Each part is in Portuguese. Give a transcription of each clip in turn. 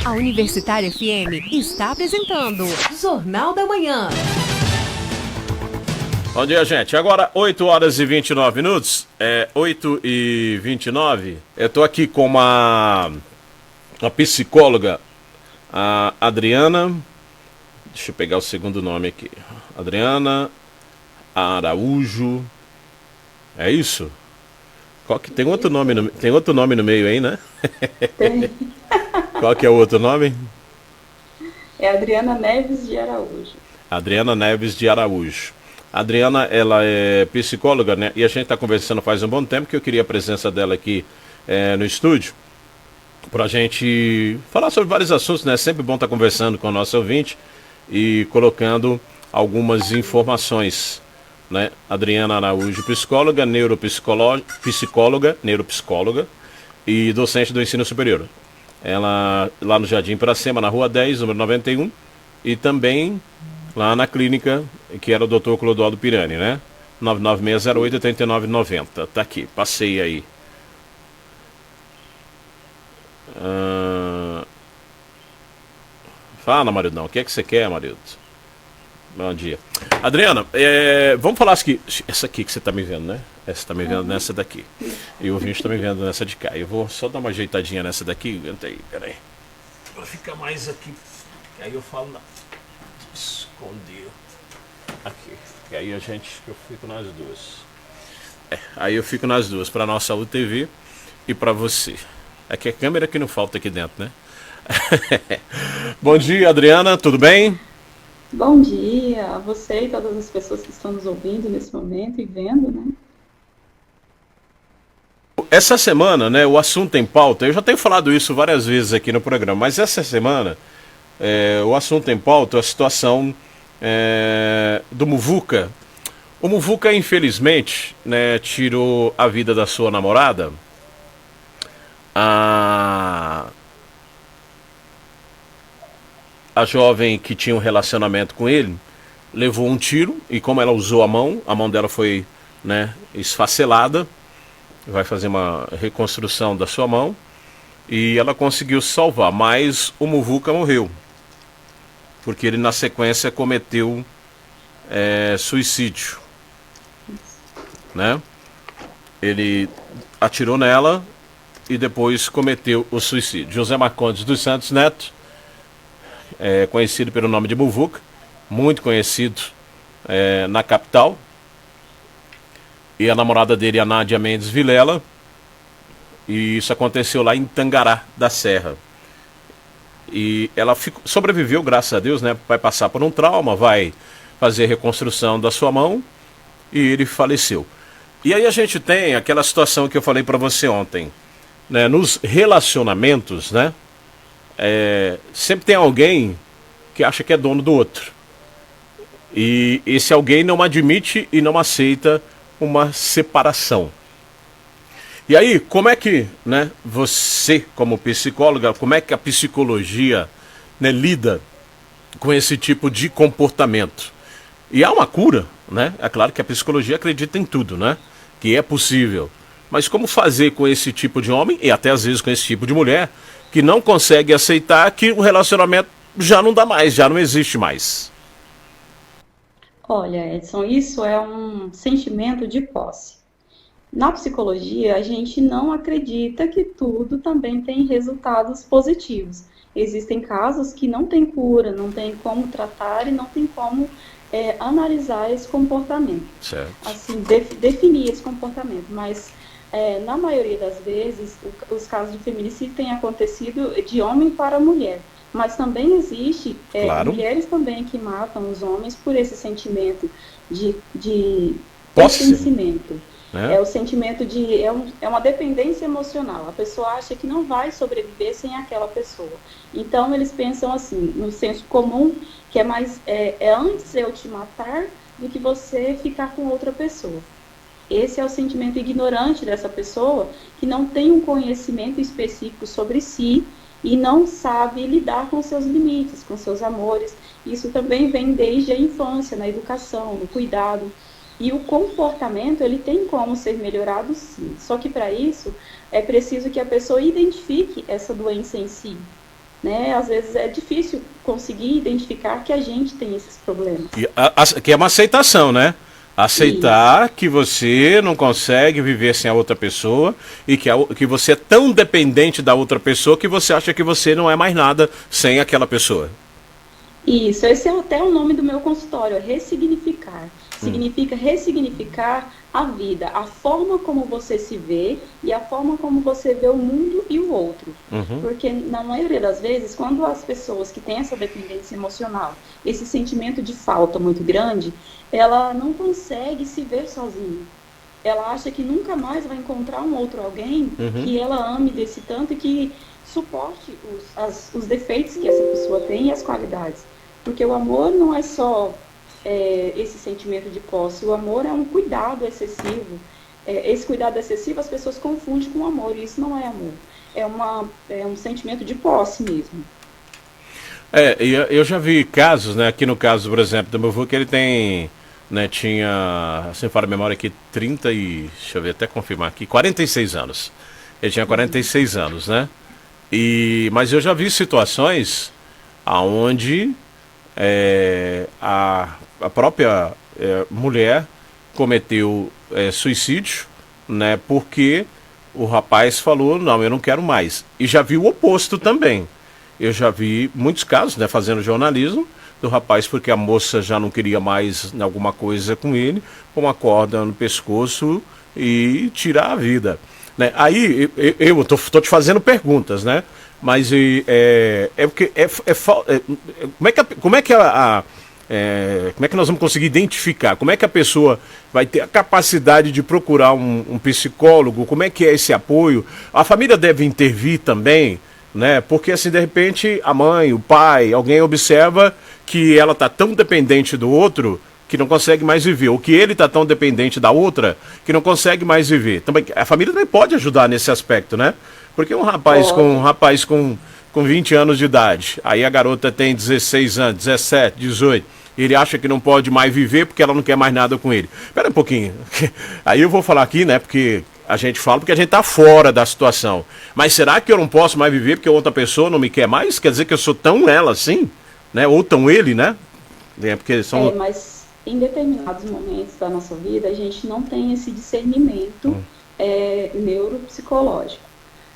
A Universitária FM está apresentando Jornal da Manhã. Bom dia, gente. Agora 8 horas e 29 minutos. 8h29. Eu tô aqui com uma psicóloga, a Adriana. Deixa eu pegar o segundo nome aqui. Adriana Araújo. É isso? Tem outro nome no meio aí, né? Tem. Qual que é o outro nome? É Adriana Neves de Araújo. Adriana Neves de Araújo. A Adriana, ela é psicóloga, né? E a gente está conversando faz um bom tempo que eu queria a presença dela aqui no estúdio para a gente falar sobre vários assuntos, né? Sempre bom estar conversando com o nosso ouvinte e colocando algumas informações, né? Adriana Araújo, psicóloga, neuropsicóloga e docente do ensino superior. Ela lá no Jardim Piracema, na Rua 10, número 91, e também lá na clínica, que era o Dr. Clodoaldo Pirani, né? 99608-8990. Tá aqui, passei aí. Fala, Maridão, o que é que você quer, marido? Bom dia. Adriana, vamos falar aqui. Essa aqui que você tá me vendo, né? Essa tá me vendo nessa daqui. E o ouvinte tá me vendo nessa de cá. Eu vou só dar uma ajeitadinha nessa daqui. Aguenta aí, peraí. Pra ficar mais aqui. Aí eu falo... Escondeu. Aqui. E aí eu fico nas duas. Aí eu fico nas duas, pra nossa UTV e pra você. Aqui é a câmera que não falta aqui dentro, né? Bom dia, Adriana, tudo bem? Bom dia a você e todas as pessoas que estão nos ouvindo nesse momento e vendo, né? Essa semana, né, o assunto em pauta, eu já tenho falado isso várias vezes aqui no programa, mas essa semana, o assunto em pauta é a situação do Muvuca. O Muvuca, infelizmente, né, tirou a vida da sua namorada. A jovem que tinha um relacionamento com ele levou um tiro e como ela usou a mão dela foi, né, esfacelada. Vai fazer uma reconstrução da sua mão e ela conseguiu salvar, mas o Muvuca morreu porque ele na sequência cometeu suicídio, né? Ele atirou nela e depois cometeu o suicídio. José Marcondes dos Santos Neto, conhecido pelo nome de Muvuca, muito conhecido na capital, e a namorada dele, a Nádia Mendes Vilela, e isso aconteceu lá em Tangará da Serra. E ela sobreviveu, graças a Deus, né? Vai passar por um trauma, vai fazer a reconstrução da sua mão, e ele faleceu. E aí a gente tem aquela situação que eu falei para você ontem, né? Nos relacionamentos, né? Sempre tem alguém que acha que é dono do outro. E esse alguém não admite e não aceita uma separação. E aí, como é que, né, você, como psicóloga, como é que a psicologia, né, lida com esse tipo de comportamento? E há uma cura, né? É claro que a psicologia acredita em tudo, né? Que é possível. Mas como fazer com esse tipo de homem, e até às vezes com esse tipo de mulher, que não consegue aceitar que o relacionamento já não dá mais, já não existe mais? Olha, Edson, isso é um sentimento de posse. Na psicologia, a gente não acredita que tudo também tem resultados positivos. Existem casos que não tem cura, não tem como tratar e não tem como analisar esse comportamento. Certo. Assim, definir esse comportamento, mas na maioria das vezes, os casos de feminicídio têm acontecido de homem para mulher. Mas também existe Claro. mulheres também que matam os homens por esse sentimento de Posse, pertencimento. né? É o sentimento de... É uma dependência emocional. A pessoa acha que não vai sobreviver sem aquela pessoa. Então, eles pensam assim, no senso comum, que é mais... antes eu te matar do que você ficar com outra pessoa. Esse é o sentimento ignorante dessa pessoa, que não tem um conhecimento específico sobre si, e não sabe lidar com seus limites, com seus amores. Isso também vem desde a infância, na educação, no cuidado. E o comportamento, ele tem como ser melhorado, sim. Só que para isso, é preciso que a pessoa identifique essa doença em si. né? Às vezes é difícil conseguir identificar que a gente tem esses problemas. Que é uma aceitação, né? Aceitar Isso. que você não consegue viver sem a outra pessoa e que você é tão dependente da outra pessoa que você acha que você não é mais nada sem aquela pessoa. Isso, esse é até o nome do meu consultório, é ressignificar. Significa ressignificar a vida, a forma como você se vê e a forma como você vê o mundo e o outro. Uhum. Porque na maioria das vezes, quando as pessoas que têm essa dependência emocional, esse sentimento de falta muito grande, ela não consegue se ver sozinha. Ela acha que nunca mais vai encontrar um outro alguém Uhum. que ela ame desse tanto e que suporte os defeitos que essa pessoa tem e as qualidades. Porque o amor não é só esse sentimento de posse, o amor é um cuidado excessivo. Esse cuidado excessivo as pessoas confundem com amor, e isso não é amor. É um sentimento de posse mesmo. Eu já vi casos, né? Aqui no caso, por exemplo, do meu avô, que ele tem, né, tinha, sem falar a memória aqui, 30 e, deixa eu ver, até confirmar aqui, 46 anos. Ele tinha 46 anos, né? Mas eu já vi situações aonde a própria mulher cometeu suicídio, né? Porque o rapaz falou, não, eu não quero mais. E já vi o oposto também. Eu já vi muitos casos, né, fazendo jornalismo, do rapaz porque a moça já não queria mais alguma coisa com ele, com uma corda no pescoço e tirar a vida. Né? Aí eu tô te fazendo perguntas, né? Mas porque como é que como é que nós vamos conseguir identificar? Como é que a pessoa vai ter a capacidade de procurar um psicólogo? Como é que é esse apoio? A família deve intervir também, né? Porque assim, de repente, a mãe, o pai, alguém observa que ela está tão dependente do outro que não consegue mais viver, ou que ele está tão dependente da outra que não consegue mais viver. Também, a família também pode ajudar nesse aspecto, né? Porque um rapaz com 20 anos de idade, aí a garota tem 16 anos, 17, 18, ele acha que não pode mais viver porque ela não quer mais nada com ele. Espera um pouquinho. Aí eu vou falar aqui, né, porque a gente fala porque a gente está fora da situação. Mas será que eu não posso mais viver porque outra pessoa não me quer mais? Quer dizer que eu sou tão ela assim? Né? Ou tão ele, né? Porque são... Mas em determinados momentos da nossa vida, a gente não tem esse discernimento neuropsicológico.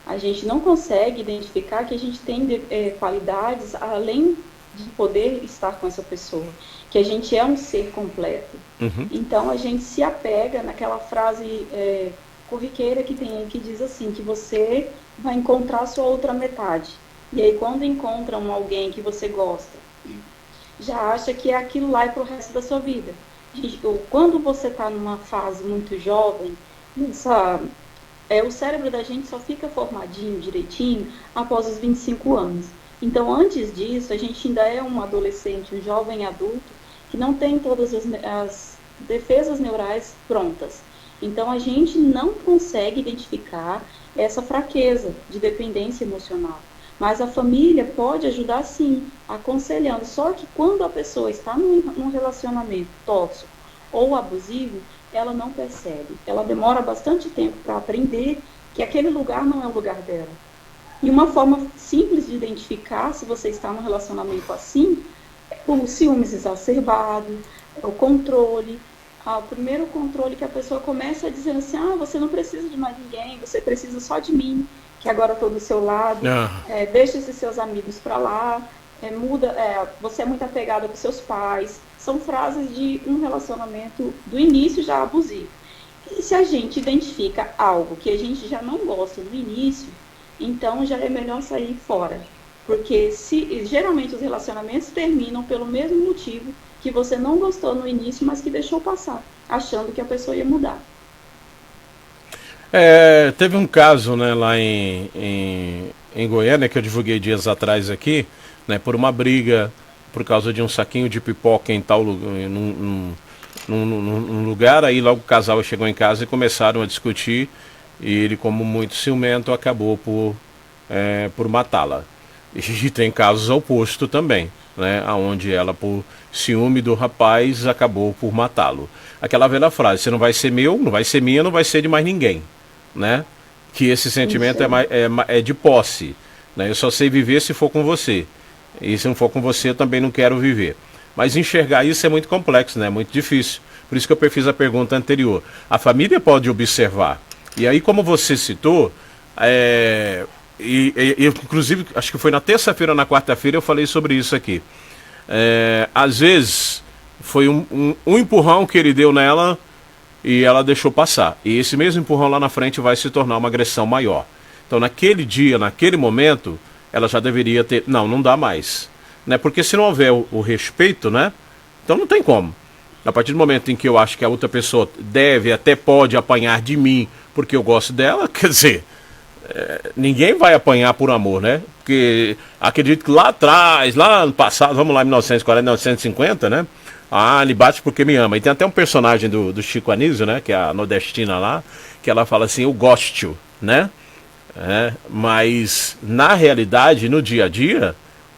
A gente não consegue identificar que a gente tem qualidades além de poder estar com essa pessoa, que a gente é um ser completo. Uhum. Então a gente se apega naquela frase corriqueira que tem aí, que diz assim, que você vai encontrar a sua outra metade. E aí quando encontra alguém que você gosta, já acha que é aquilo lá para o resto da sua vida. Quando você está numa fase muito jovem, o cérebro da gente só fica formadinho, direitinho, após os 25 anos. Então, antes disso, a gente ainda é um adolescente, um jovem adulto, que não tem todas as defesas neurais prontas. Então, a gente não consegue identificar essa fraqueza de dependência emocional. Mas a família pode ajudar, sim, aconselhando. Só que quando a pessoa está num relacionamento tóxico ou abusivo, ela não percebe. Ela demora bastante tempo para aprender que aquele lugar não é o lugar dela. E uma forma simples de identificar se você está num relacionamento assim é o ciúmes exacerbado, é o controle. O primeiro controle que a pessoa começa a dizer assim, você não precisa de mais ninguém, você precisa só de mim, que agora estou do seu lado, deixa esses seus amigos para lá, você é muito apegada com seus pais. São frases de um relacionamento do início já abusivo. E se a gente identifica algo que a gente já não gosta no início, então já é melhor sair fora. Porque geralmente os relacionamentos terminam pelo mesmo motivo que você não gostou no início, mas que deixou passar, achando que a pessoa ia mudar. Teve um caso, né, lá em Goiânia, que eu divulguei dias atrás aqui, né, por uma briga por causa de um saquinho de pipoca em tal num lugar. Aí logo o casal chegou em casa e começaram a discutir, e ele, como muito ciumento, acabou por matá-la. E tem casos opostos também, né, onde ela, por ciúme do rapaz, acabou por matá-lo. Aquela velha frase, você não vai ser meu, não vai ser minha, não vai ser de mais ninguém, né? Que esse sentimento é de posse, né? Eu só sei viver se for com você. E se não for com você, eu também não quero viver. Mas enxergar isso é muito complexo, né? É muito difícil. Por isso que eu fiz a pergunta anterior. A família pode observar. E aí, como você citou, inclusive, acho que foi na terça-feira ou na quarta-feira, eu falei sobre isso aqui. Às vezes, foi um empurrão que ele deu nela e ela deixou passar. E esse mesmo empurrão lá na frente vai se tornar uma agressão maior. Então, naquele dia, naquele momento, ela já deveria ter... Não dá mais. Né? Porque se não houver o respeito, né? Então não tem como. A partir do momento em que eu acho que a outra pessoa deve, até pode apanhar de mim porque eu gosto dela, quer dizer, ninguém vai apanhar por amor, né? Porque acredito que lá atrás, lá no passado, vamos lá em 1940, 1950, né? Ele bate porque me ama. E tem até um personagem do Chico Anísio, né? Que é a nordestina lá, que ela fala assim, eu gosto, né? Mas na realidade, no dia a dia,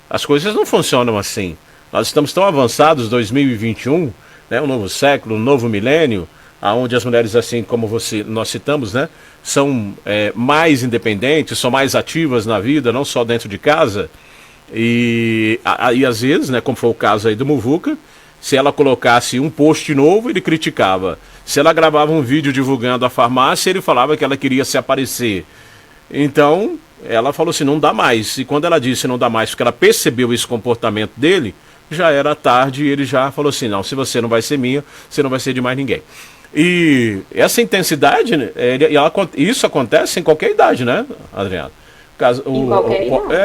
as coisas não funcionam assim. Nós estamos tão avançados, 2021, né, um novo século, um novo milênio, onde as mulheres, assim como nós citamos, né, são mais independentes, são mais ativas na vida, não só dentro de casa. E às vezes, né, como foi o caso aí do Muvuca, se ela colocasse um post novo, ele criticava. Se ela gravava um vídeo divulgando a farmácia, ele falava que ela queria se aparecer. Então, ela falou assim, não dá mais. E quando ela disse não dá mais, porque ela percebeu esse comportamento dele, já era tarde e ele já falou assim, não, se você não vai ser minha, você não vai ser de mais ninguém. E essa intensidade, isso acontece em qualquer idade, né, Adriana?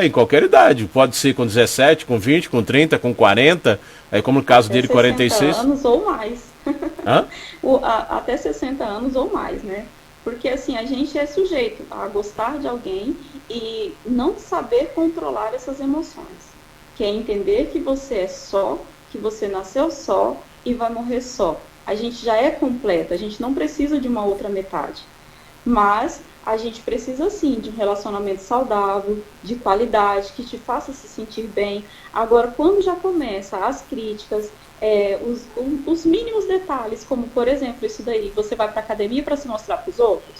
Em qualquer idade. Pode ser com 17, com 20, com 30, com 40, como no caso dele, 46. Até 60 anos ou mais. Hã? Até 60 anos ou mais, né? Porque assim, a gente é sujeito a gostar de alguém e não saber controlar essas emoções. Que é entender que você é só, que você nasceu só e vai morrer só. A gente já é completo, a gente não precisa de uma outra metade. Mas a gente precisa sim de um relacionamento saudável, de qualidade, que te faça se sentir bem. Agora, quando já começa as críticas, os mínimos detalhes, como por exemplo isso daí, você vai para a academia para se mostrar para os outros,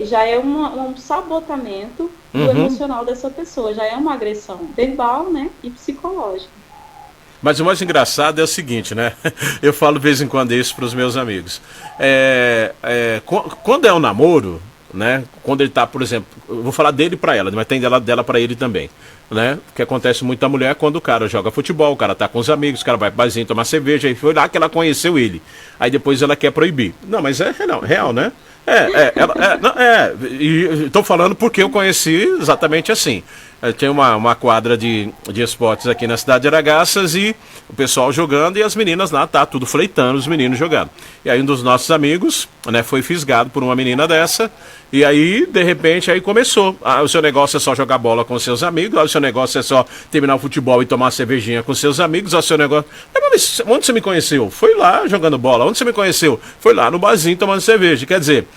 já é um sabotamento do emocional dessa pessoa, já é uma agressão verbal, né, e psicológica. Mas o mais engraçado é o seguinte, né? Eu falo de vez em quando isso para os meus amigos. Quando é um namoro, né? Quando ele tá, por exemplo, eu vou falar dele para ela, mas tem dela para ele também, né? O que acontece muito a mulher quando o cara joga futebol, o cara tá com os amigos, o cara vai pro barzinho tomar cerveja, e foi lá que ela conheceu ele. Aí depois ela quer proibir. Não, mas é real, né? E estou falando porque eu conheci exatamente assim. Tem uma quadra de esportes aqui na cidade de Aragaças e o pessoal jogando e as meninas lá, tá tudo fleitando, os meninos jogando. E aí um dos nossos amigos, né, foi fisgado por uma menina dessa e aí, de repente, aí começou. O seu negócio é só jogar bola com seus amigos, o seu negócio é só terminar o futebol e tomar uma cervejinha com seus amigos, o seu negócio... Mas onde você me conheceu? Foi lá jogando bola. Onde você me conheceu? Foi lá no barzinho tomando cerveja. Quer dizer,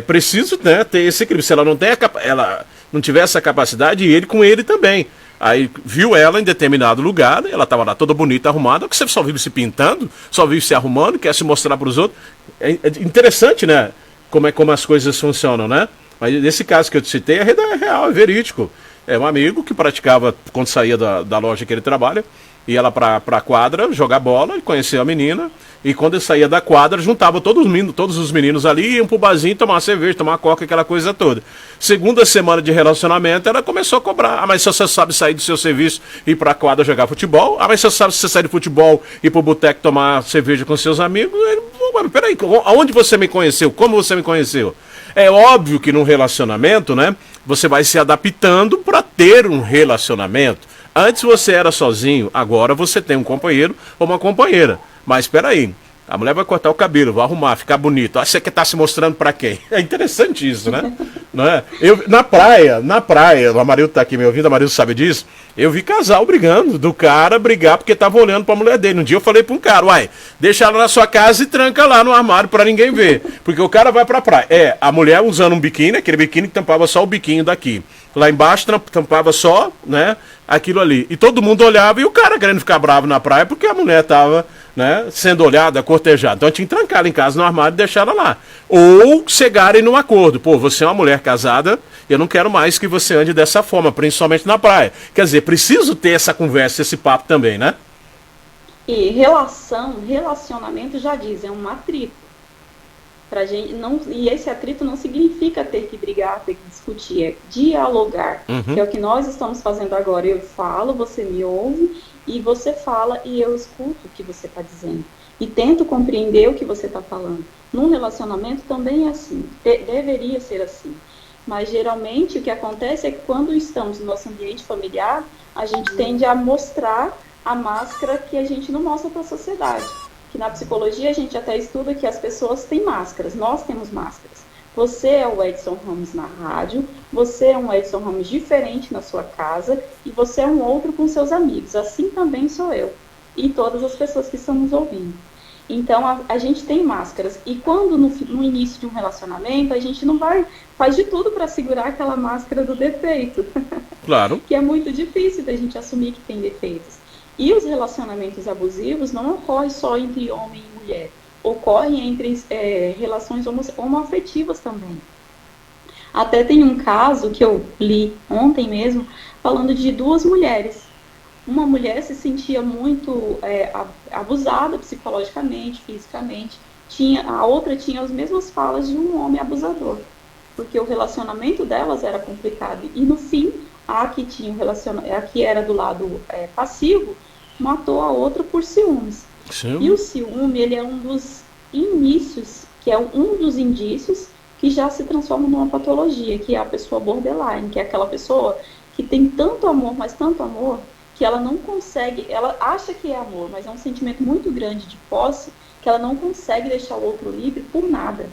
preciso, né, ter esse equilíbrio. Se ela não tem ela não tiver essa capacidade, e ele com ele também. Aí viu ela em determinado lugar, ela estava lá toda bonita, arrumada, que você só vive se pintando, só vive se arrumando, quer se mostrar para os outros. É interessante, né? Como as coisas funcionam, né? Mas nesse caso que eu te citei, é real, é verídico. É um amigo que praticava, quando saía da loja que ele trabalha, ia lá para a quadra jogar bola, conheceu a menina, e quando ele saía da quadra, juntava todos os meninos ali, iam pro barzinho tomar uma cerveja, tomar uma coca, aquela coisa toda. Segunda semana de relacionamento, ela começou a cobrar. Mas se você sabe sair do seu serviço e ir pra quadra jogar futebol, mas se você sabe sair do futebol e ir pro boteco tomar cerveja com seus amigos, peraí, aonde você me conheceu? Como você me conheceu? É óbvio que num relacionamento, né, você vai se adaptando para ter um relacionamento. Antes você era sozinho, agora você tem um companheiro ou uma companheira. Mas espera aí, a mulher vai cortar o cabelo, vai arrumar, ficar bonito. Você quer estar se mostrando para quem? É interessante isso, né? Não é? Na praia, o Amarildo tá aqui me ouvindo, o Amarildo sabe disso. Eu vi casal brigando, do cara brigar porque tava olhando pra mulher dele. Um dia eu falei pra um cara, deixa ela na sua casa e tranca lá no armário pra ninguém ver. Porque o cara vai pra praia. A mulher usando um biquíni, aquele biquíni que tampava só o biquinho daqui. Lá embaixo tampava só, né, aquilo ali. E todo mundo olhava e o cara querendo ficar bravo na praia porque a mulher tava né, sendo olhada, cortejada. Então tinha que trancar ela em casa no armário e deixar ela lá. Ou chegarem num acordo. Pô, você é uma mulher casada, eu não quero mais que você ande dessa forma, principalmente na praia. Quer dizer, preciso ter essa conversa, esse papo também, né? E relacionamento já diz, é um atrito. Pra gente, não, e esse atrito não significa ter que brigar, ter que discutir, é dialogar. Que é o que nós estamos fazendo agora. Eu falo, você me ouve, e você fala e eu escuto o que você está dizendo. E tento compreender o que você está falando. Num relacionamento também é assim. Deveria ser assim. Mas geralmente o que acontece é que quando estamos no nosso ambiente familiar, a gente tende a mostrar a máscara que a gente não mostra para a sociedade. Que na psicologia a gente até estuda que as pessoas têm máscaras. Nós temos máscaras. Você é o Edson Ramos na rádio, você é um Edson Ramos diferente na sua casa e você é um outro com seus amigos. Assim também sou eu e todas as pessoas que estão nos ouvindo. Então, a gente tem máscaras. E quando no início de um relacionamento, a gente não faz de tudo para segurar aquela máscara do defeito. Claro. Que é muito difícil da gente assumir que tem defeitos. E os relacionamentos abusivos não ocorrem só entre homem e mulher. Ocorrem entre relações homoafetivas também. Até tem um caso que eu li ontem mesmo, falando de duas mulheres. Uma mulher se sentia muito abusada psicologicamente, fisicamente. A outra tinha as mesmas falas de um homem abusador. Porque o relacionamento delas era complicado. E no fim, a que era do lado passivo, matou a outra por ciúmes. Sim. E o ciúme, ele é um dos inícios, que é um dos indícios que já se transforma numa patologia, que é a pessoa borderline, que é aquela pessoa que tem tanto amor, mas tanto amor, que ela não consegue, ela acha que é amor, mas é um sentimento muito grande de posse, que ela não consegue deixar o outro livre por nada.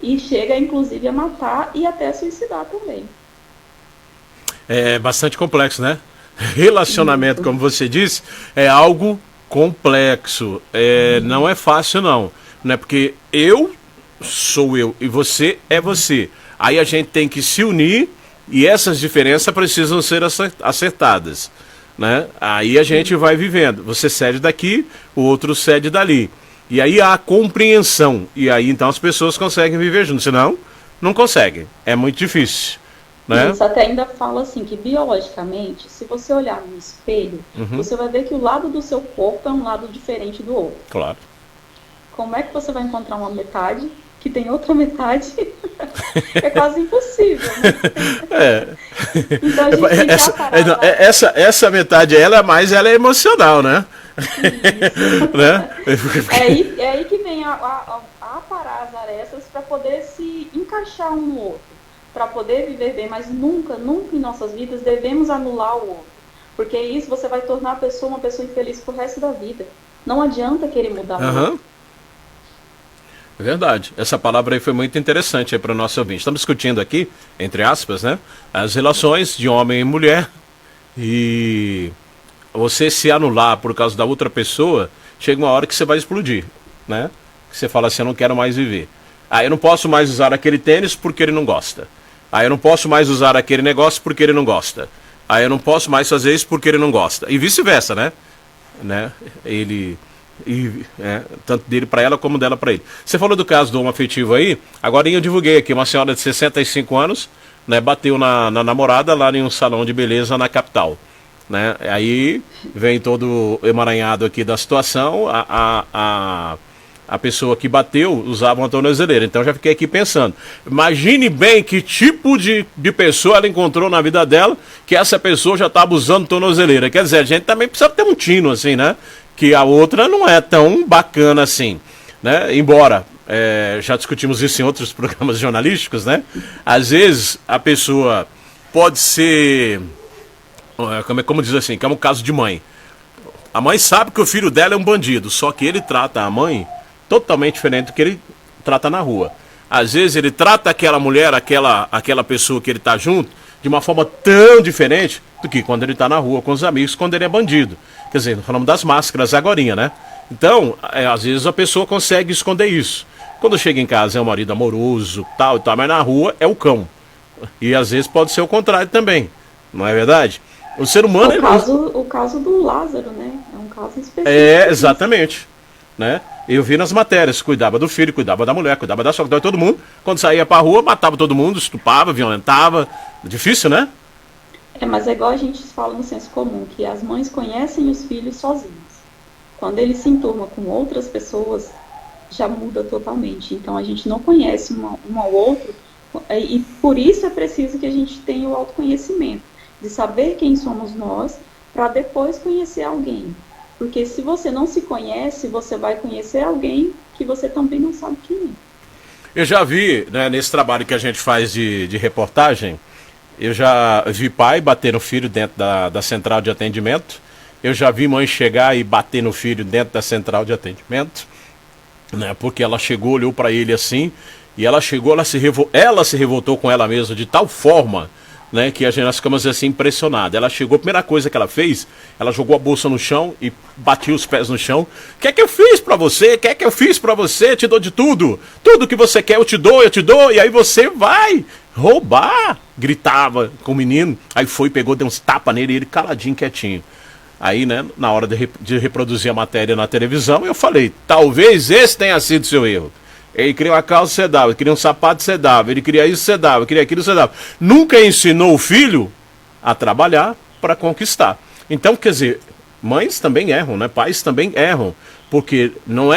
E chega, inclusive, a matar e até a suicidar também. É bastante complexo, né? Relacionamento, como você disse, é algo complexo. Não é fácil, não. Não é porque eu sou eu e você é você. Aí a gente tem que se unir e essas diferenças precisam ser acertadas, né? Aí a gente vai vivendo. Você cede daqui, o outro cede dali. E aí há a compreensão. E aí então as pessoas conseguem viver juntos. Senão, não conseguem. É muito difícil. Né? Isso até ainda fala assim, que biologicamente, se você olhar no espelho, você vai ver que o lado do seu corpo é um lado diferente do outro. Claro. Como é que você vai encontrar uma metade que tem outra metade? É quase impossível, né? Então a gente tem que parar, essa metade, ela é emocional, né? Né? É aí que vem a parar as arestas para poder se encaixar um no outro. Para poder viver bem, mas nunca em nossas vidas devemos anular o outro. Porque isso você vai tornar a pessoa uma pessoa infeliz pro resto da vida. Não adianta querer mudar o outro. É verdade. Essa palavra aí foi muito interessante para o nosso ouvinte. Estamos discutindo aqui, entre aspas, né, as relações de homem e mulher. E você se anular por causa da outra pessoa, chega uma hora que você vai explodir, né? Que você fala assim, eu não quero mais viver. Eu não posso mais usar aquele tênis porque ele não gosta. Eu não posso mais usar aquele negócio porque ele não gosta. Eu não posso mais fazer isso porque ele não gosta. E vice-versa, né? Tanto dele para ela como dela para ele. Você falou do caso do homoafetivo aí. Agora eu divulguei aqui, uma senhora de 65 anos, né, bateu na namorada lá em um salão de beleza na capital. Né? Aí vem todo emaranhado aqui da situação. A pessoa que bateu usava uma tornozeleira. Então já fiquei aqui pensando. Imagine bem que tipo de pessoa ela encontrou na vida dela que essa pessoa já está abusando de tornozeleira. Quer dizer, a gente também precisa ter um tino assim, né? Que a outra não é tão bacana assim, né? Embora, já discutimos isso em outros programas jornalísticos, né? Às vezes a pessoa pode ser, como diz assim, que é um caso de mãe. A mãe sabe que o filho dela é um bandido, só que ele trata a mãe totalmente diferente do que ele trata na rua. Às vezes ele trata aquela mulher, aquela pessoa que ele está junto, de uma forma tão diferente do que quando ele está na rua com os amigos, quando ele é bandido. Quer dizer, falamos das máscaras agorinha, né? Então, às vezes a pessoa consegue esconder isso. Quando chega em casa é um marido amoroso, tal e tal, mas na rua é o cão. E às vezes pode ser o contrário também, não é verdade? O ser humano... O caso do Lázaro, né? É um caso específico. Exatamente. né? Eu vi nas matérias, cuidava do filho, cuidava da mulher, cuidava da sogra, cuidava de todo mundo. Quando saía pra rua, matava todo mundo, estupava, violentava. Difícil, né? Mas é igual a gente fala no senso comum, que as mães conhecem os filhos sozinhos. Quando ele se enturma com outras pessoas, já muda totalmente. Então a gente não conhece um ao outro, e por isso é preciso que a gente tenha o autoconhecimento, de saber quem somos nós, para depois conhecer alguém. Porque se você não se conhece, você vai conhecer alguém que você também não sabe quem é. Eu já vi, né, nesse trabalho que a gente faz de reportagem, eu já vi pai bater no filho dentro da central de atendimento. Eu já vi mãe chegar e bater no filho dentro da central de atendimento, né, porque ela chegou, olhou para ele assim, e ela chegou, ela se revoltou com ela mesma de tal forma, né, que nós ficamos assim impressionados. Ela chegou, a primeira coisa que ela fez, ela jogou a bolsa no chão e batia os pés no chão. O que é que eu fiz pra você? O que é que eu fiz pra você? Te dou de tudo. Tudo que você quer eu te dou, e aí você vai roubar. Gritava com o menino. Aí foi, pegou, deu uns tapas nele e ele caladinho, quietinho. Aí, né, na hora de reproduzir a matéria na televisão, eu falei, talvez esse tenha sido seu erro. Ele queria uma calça, você dava. Ele queria um sapato, você dava. Ele queria isso, você dava. Ele queria aquilo, você dava. Nunca ensinou o filho a trabalhar para conquistar. Então, quer dizer, mães também erram, né? Pais também erram. Porque não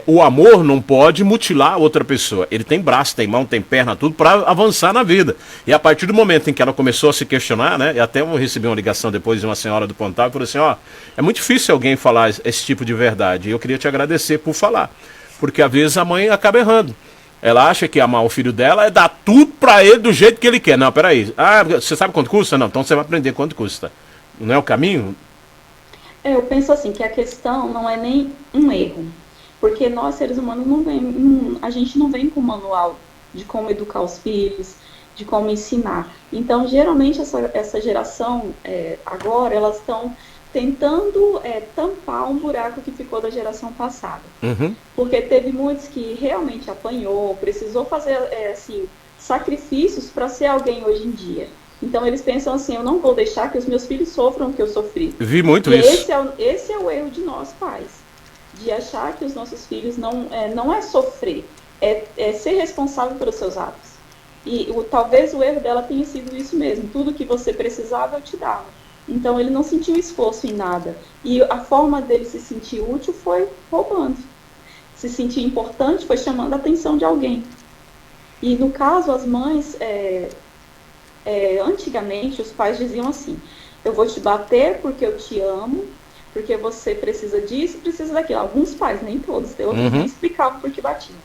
o amor não pode mutilar outra pessoa. Ele tem braço, tem mão, tem perna, tudo para avançar na vida. E a partir do momento em que ela começou a se questionar, né? E até eu recebi uma ligação depois de uma senhora do Pontal e falou assim, ó, é muito difícil alguém falar esse tipo de verdade. E eu queria te agradecer por falar. Porque às vezes a mãe acaba errando. Ela acha que amar o filho dela é dar tudo pra ele do jeito que ele quer. Não, peraí. Ah, você sabe quanto custa? Não, então você vai aprender quanto custa. Não é o caminho? Eu penso assim, que a questão não é nem um erro. Porque nós, seres humanos, a gente não vem com manual de como educar os filhos, de como ensinar. Então, geralmente, essa geração, agora, elas estão tentando tampar um buraco que ficou da geração passada. Uhum. Porque teve muitos que realmente apanhou, precisou fazer assim, sacrifícios para ser alguém hoje em dia. Então eles pensam assim, eu não vou deixar que os meus filhos sofram o que eu sofri. Vi muito e isso. Esse é o erro de nós pais, de achar que os nossos filhos não é sofrer, é ser responsável pelos seus atos. E talvez o erro dela tenha sido isso mesmo, tudo que você precisava eu te dava. Então ele não sentiu esforço em nada. E a forma dele se sentir útil foi roubando. Se sentir importante foi chamando a atenção de alguém. E no caso, as mães, antigamente os pais diziam assim, eu vou te bater porque eu te amo, porque você precisa disso, precisa daquilo. Alguns pais, nem todos, outros nem explicavam por que batiam.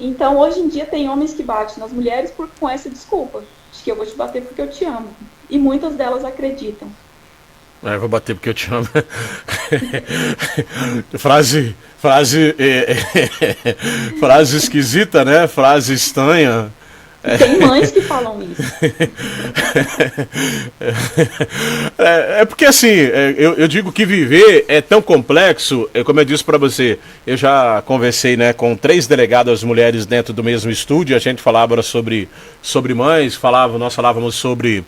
Então hoje em dia tem homens que batem nas mulheres com essa desculpa, de que eu vou te bater porque eu te amo. E muitas delas acreditam. Eu vou bater porque eu te amo. frase esquisita, né? Frase estranha. Tem mães que falam isso. Porque assim, eu digo que viver é tão complexo, como eu disse para você, eu já conversei, né, com 3 delegadas mulheres dentro do mesmo estúdio, a gente falava sobre mães, nós falávamos sobre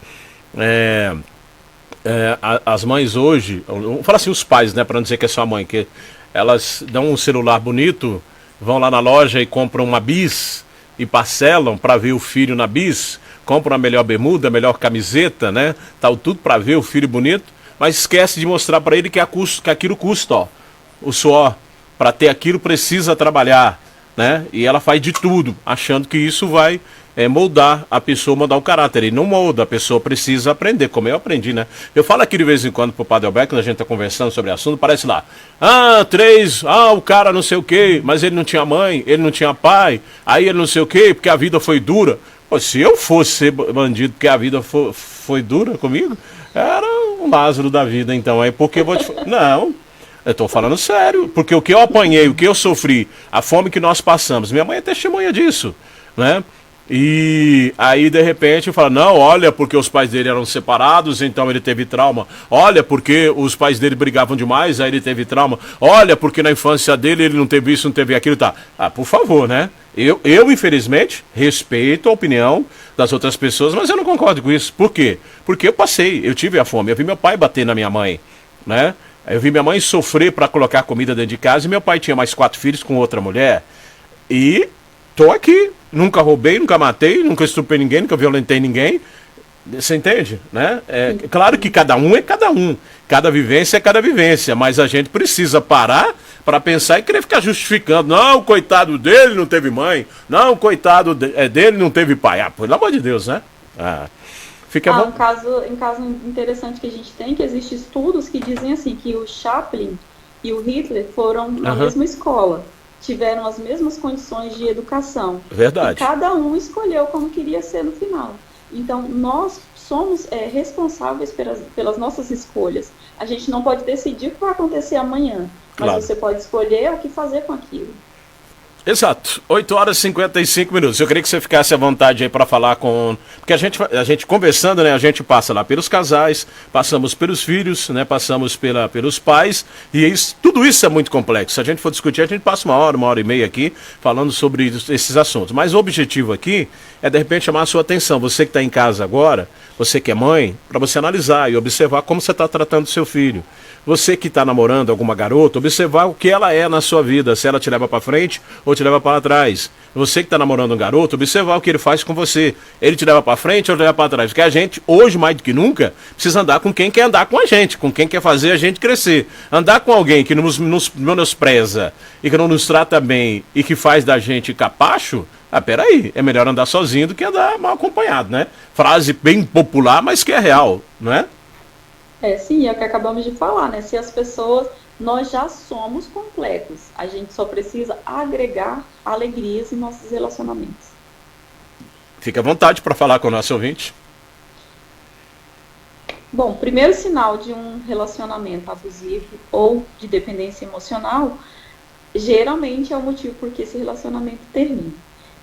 as mães hoje, vamos falar assim, os pais, né, para não dizer que é só a mãe, que elas dão um celular bonito, vão lá na loja e compram uma bis e parcelam para ver o filho na bis, compram a melhor bermuda, a melhor camiseta, né, tal, tudo para ver o filho bonito, mas esquece de mostrar para ele que aquilo custa, ó, o suor, para ter aquilo precisa trabalhar, né, e ela faz de tudo, achando que isso vai moldar a pessoa, mudar o caráter. E não molda, a pessoa precisa aprender, como eu aprendi, né? Eu falo aqui de vez em quando pro Padre Alberto, quando a gente tá conversando sobre o assunto, parece lá, o cara não sei o quê, mas ele não tinha mãe, ele não tinha pai, aí ele não sei o quê, porque a vida foi dura. Pô, se eu fosse ser bandido porque a vida foi dura comigo, era um Lázaro da vida, então. Aí porque eu vou te... Não, eu tô falando sério, porque o que eu apanhei, o que eu sofri, a fome que nós passamos, minha mãe é testemunha disso, né? E aí de repente fala, não, olha, porque os pais dele eram separados, então ele teve trauma. Olha, porque os pais dele brigavam demais, aí ele teve trauma. Olha, porque na infância dele ele não teve isso, não teve aquilo, tá. Ah, por favor, né? Eu infelizmente, respeito a opinião das outras pessoas, mas eu não concordo com isso. Por quê? Porque eu tive a fome, eu vi meu pai bater na minha mãe, né? Eu vi minha mãe sofrer para colocar comida dentro de casa e meu pai tinha mais 4 filhos com outra mulher. E tô aqui. Nunca roubei, nunca matei, nunca estuprei ninguém, nunca violentei ninguém. Você entende? Né? É claro que cada um é cada um. Cada vivência é cada vivência. Mas a gente precisa parar para pensar e querer ficar justificando. Não, coitado dele não teve mãe. Não, coitado dele não teve pai. Ah, pelo amor de Deus, né? Fica bom. Um caso interessante que a gente tem, que existem estudos que dizem assim, que o Chaplin e o Hitler foram na mesma escola, tiveram as mesmas condições de educação. Verdade. E cada um escolheu como queria ser no final. Então, nós somos responsáveis pelas nossas escolhas. A gente não pode decidir o que vai acontecer amanhã, mas você pode escolher o que fazer com aquilo. Exato, 8h55. Eu queria que você ficasse à vontade aí para falar com... Porque a gente conversando, né, a gente passa lá pelos casais, passamos pelos filhos, né, passamos pelos pais, e tudo isso é muito complexo. Se a gente for discutir, a gente passa 1 hora e meia aqui falando sobre esses assuntos. Mas o objetivo aqui é, de repente, chamar a sua atenção. Você que está em casa agora, você que é mãe, para você analisar e observar como você está tratando o seu filho. Você que está namorando alguma garota, observar o que ela é na sua vida, se ela te leva para frente ou te leva para trás. Você que está namorando um garoto, observar o que ele faz com você. Ele te leva para frente ou te leva para trás. Porque a gente, hoje mais do que nunca, precisa andar com quem quer andar com a gente, com quem quer fazer a gente crescer. Andar com alguém que nos menospreza e que não nos trata bem e que faz da gente capacho, peraí, é melhor andar sozinho do que andar mal acompanhado, né? Frase bem popular, mas que é real, não é? Sim, é o que acabamos de falar, né? Se as pessoas, nós já somos completos, a gente só precisa agregar alegrias em nossos relacionamentos. Fique à vontade para falar com o nosso ouvinte. Bom, primeiro sinal de um relacionamento abusivo ou de dependência emocional, geralmente é o motivo por que esse relacionamento termina.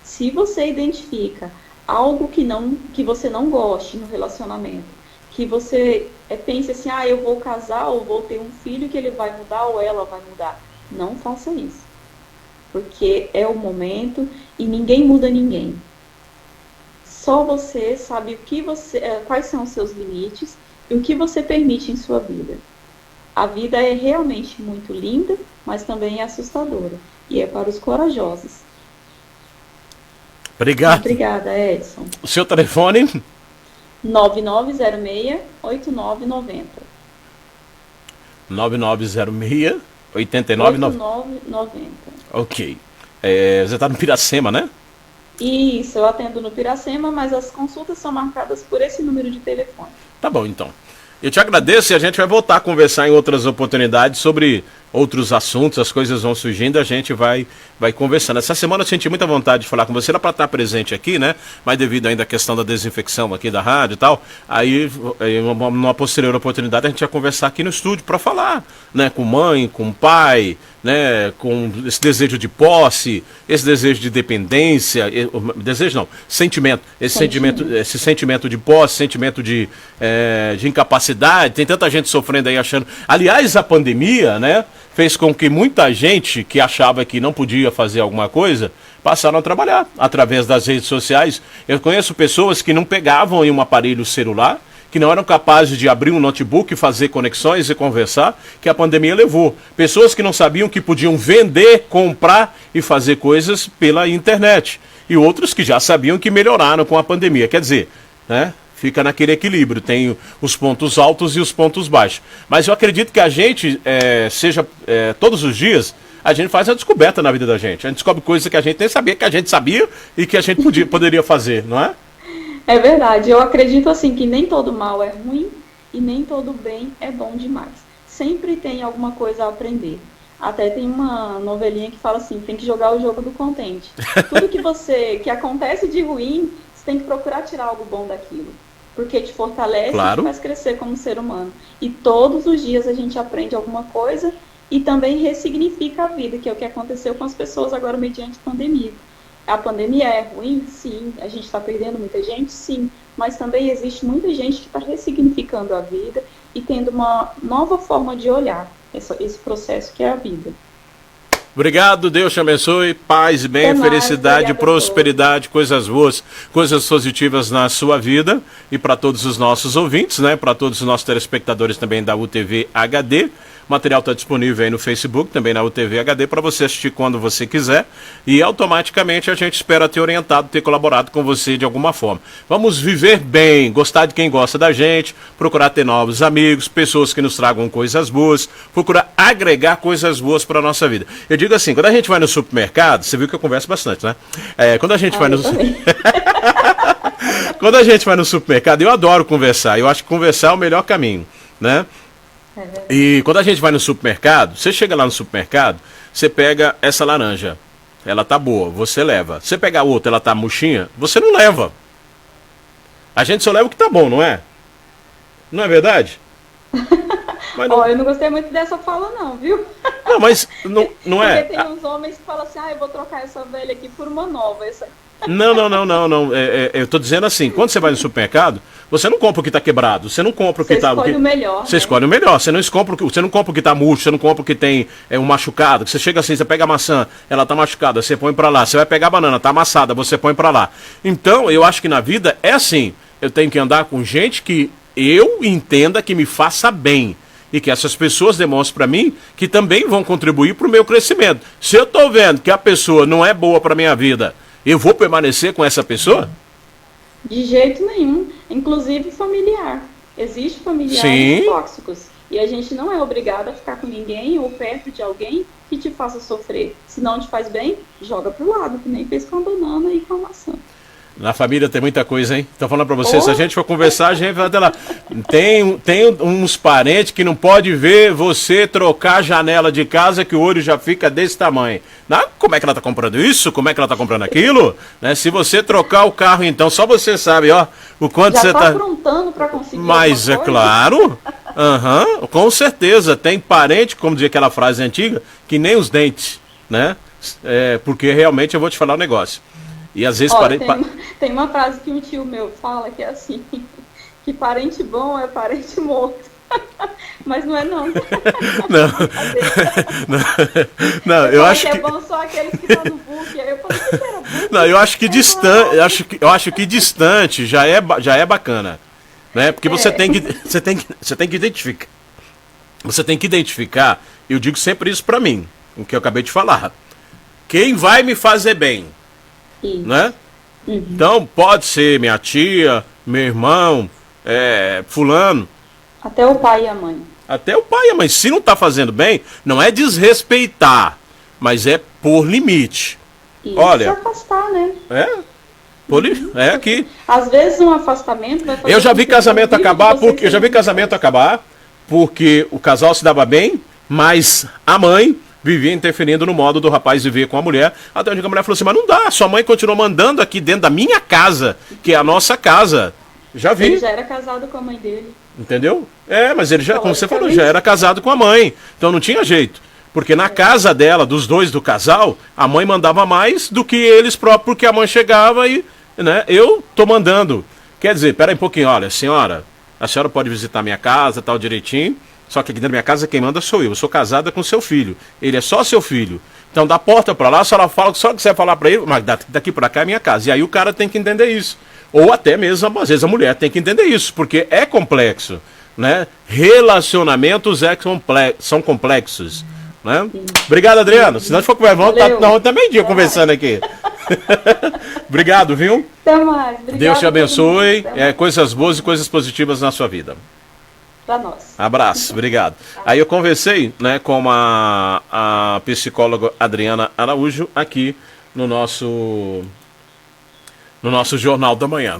Se você identifica algo que você não goste no relacionamento, que você pense assim, eu vou casar ou vou ter um filho que ele vai mudar ou ela vai mudar. Não faça isso. Porque é o momento e ninguém muda ninguém. Só você sabe quais são os seus limites e o que você permite em sua vida. A vida é realmente muito linda, mas também é assustadora. E é para os corajosos. Obrigado. Obrigada, Edson. O seu telefone? 9906-8990. 9906-8990. Ok. Você está no Piracema, né? Isso, eu atendo no Piracema, mas as consultas são marcadas por esse número de telefone. Tá bom, então. Eu te agradeço e a gente vai voltar a conversar em outras oportunidades sobre outros assuntos, as coisas vão surgindo, a gente vai conversando. Essa semana eu senti muita vontade de falar com você, era para estar presente aqui, né? Mas devido ainda à questão da desinfecção aqui da rádio e tal, aí numa posterior oportunidade a gente vai conversar aqui no estúdio para falar, né? Com mãe, com pai, né? Com esse desejo de posse, esse desejo de dependência, desejo não, sentimento, esse sentimento de posse, sentimento de incapacidade, tem tanta gente sofrendo aí achando... Aliás, a pandemia, né? Fez com que muita gente que achava que não podia fazer alguma coisa, passaram a trabalhar através das redes sociais. Eu conheço pessoas que não pegavam em um aparelho celular, que não eram capazes de abrir um notebook, fazer conexões e conversar, que a pandemia levou. Pessoas que não sabiam que podiam vender, comprar e fazer coisas pela internet. E outros que já sabiam que melhoraram com a pandemia. Quer dizer, né? Fica naquele equilíbrio, tem os pontos altos e os pontos baixos. Mas eu acredito que a gente, todos os dias, a gente faz a descoberta na vida da gente. A gente descobre coisas que a gente nem sabia que a gente sabia e que a gente poderia fazer, não é? É verdade. Eu acredito assim que nem todo mal é ruim e nem todo bem é bom demais. Sempre tem alguma coisa a aprender. Até tem uma novelinha que fala assim, tem que jogar o jogo do contente. Tudo que acontece de ruim, você tem que procurar tirar algo bom daquilo. Porque te fortalece e te faz crescer como ser humano. E todos os dias a gente aprende alguma coisa e também ressignifica a vida, que é o que aconteceu com as pessoas agora mediante a pandemia. A pandemia é ruim? Sim. A gente está perdendo muita gente? Sim. Mas também existe muita gente que está ressignificando a vida e tendo uma nova forma de olhar esse processo que é a vida. Obrigado, Deus te abençoe, paz e bem, Até mais, felicidade, obrigada a prosperidade, coisas boas, coisas positivas na sua vida e para todos os nossos ouvintes, né? Para todos os nossos telespectadores também da UTV HD. O material está disponível aí no Facebook, também na UTV HD, para você assistir quando você quiser. E automaticamente a gente espera ter orientado, ter colaborado com você de alguma forma. Vamos viver bem, gostar de quem gosta da gente, procurar ter novos amigos, pessoas que nos tragam coisas boas, procurar agregar coisas boas para a nossa vida. Eu digo assim, quando a gente vai no supermercado, você viu que eu converso bastante, né? Quando a gente vai no... Quando a gente vai no supermercado, eu adoro conversar. Eu acho que conversar é o melhor caminho, né? E quando a gente vai no supermercado, você chega lá no supermercado, você pega essa laranja, ela tá boa, você leva. Você pega a outra, ela tá murchinha, você não leva. A gente só leva o que tá bom, não é? Não é verdade? Mas não... eu não gostei muito dessa fala não, viu? Não, mas não é. Porque tem uns homens que falam assim, eu vou trocar essa velha aqui por uma nova. Não. Eu tô dizendo assim, quando você vai no supermercado, você não compra o que tá quebrado, você não compra o que tá... Você escolhe o melhor. Você escolhe o melhor, você não compra o que tá murcho, você não compra o que tem um machucado, você chega assim, você pega a maçã, ela tá machucada, você põe pra lá, você vai pegar a banana, tá amassada, você põe pra lá. Então, eu acho que na vida é assim, eu tenho que andar com gente que eu entenda que me faça bem. E que essas pessoas demonstrem para mim que também vão contribuir para o meu crescimento. Se eu estou vendo que a pessoa não é boa para a minha vida, eu vou permanecer com essa pessoa? De jeito nenhum. Inclusive familiar. Existem familiares tóxicos. E a gente não é obrigado a ficar com ninguém ou perto de alguém que te faça sofrer. Se não te faz bem, joga pro lado, que nem fez com a banana e com a maçã. Na família tem muita coisa, hein? Tô falando pra você, se a gente for conversar, a gente vai até lá. Tem uns parentes que não pode ver você trocar a janela de casa que o olho já fica desse tamanho. Como é que ela tá comprando isso? Como é que ela tá comprando aquilo? Né? Se você trocar o carro, então, só você sabe, ó, o quanto já você tá aprontando pra conseguir. Mas é claro, com certeza. Tem parente, como dizia aquela frase antiga, que nem os dentes, né? Porque realmente eu vou te falar um negócio. E às vezes tem uma frase que um tio meu fala que é assim, que parente bom é parente morto. Mas não é não. Não, eu acho que é bom só aqueles que estão no book. Aí eu falei que era book. Não, eu acho que distante, eu acho que distante já é bacana, né? Porque você tem que identificar. Você tem que identificar, eu digo sempre isso pra mim, o que eu acabei de falar. Quem vai me fazer bem? Né? Então pode ser minha tia, meu irmão, fulano. Até o pai e a mãe. Até o pai e a mãe. Se não tá fazendo bem, não é desrespeitar, mas é por limite. E olha, se afastar, né? Aqui. Às vezes um afastamento vai fazer. Eu já vi casamento acabar porque o casal se dava bem, mas a mãe vivia interferindo no modo do rapaz viver com a mulher. Até onde a mulher falou assim, mas não dá, sua mãe continua mandando aqui dentro da minha casa, que é a nossa casa. Já vi. Ele já era casado com a mãe dele. Entendeu? Mas ele já, como você falou, já era casado com a mãe. Então não tinha jeito. Porque na casa dela, dos dois do casal, a mãe mandava mais do que eles próprios, porque a mãe chegava e, né, eu tô mandando. Quer dizer, pera aí um pouquinho, olha, senhora, a senhora pode visitar minha casa, tal, direitinho. Só que aqui dentro da minha casa quem manda sou eu. Eu sou casada com seu filho. Ele é só seu filho. Então da porta pra lá, a senhora fala que só quiser falar pra ele, mas daqui pra cá é minha casa. E aí o cara tem que entender isso. Ou até mesmo, às vezes, a mulher tem que entender isso, porque é complexo. Né? Relacionamentos são complexos. Né? Obrigado, Adriano. Se nós for conversar, vamos estar meio dia conversando aqui. Obrigado, viu? Até mais. Obrigado. Deus te abençoe. Coisas boas e coisas positivas na sua vida. Para nós. Abraço, obrigado. Aí eu conversei, né, com a psicóloga Adriana Araújo aqui no nosso Jornal da Manhã.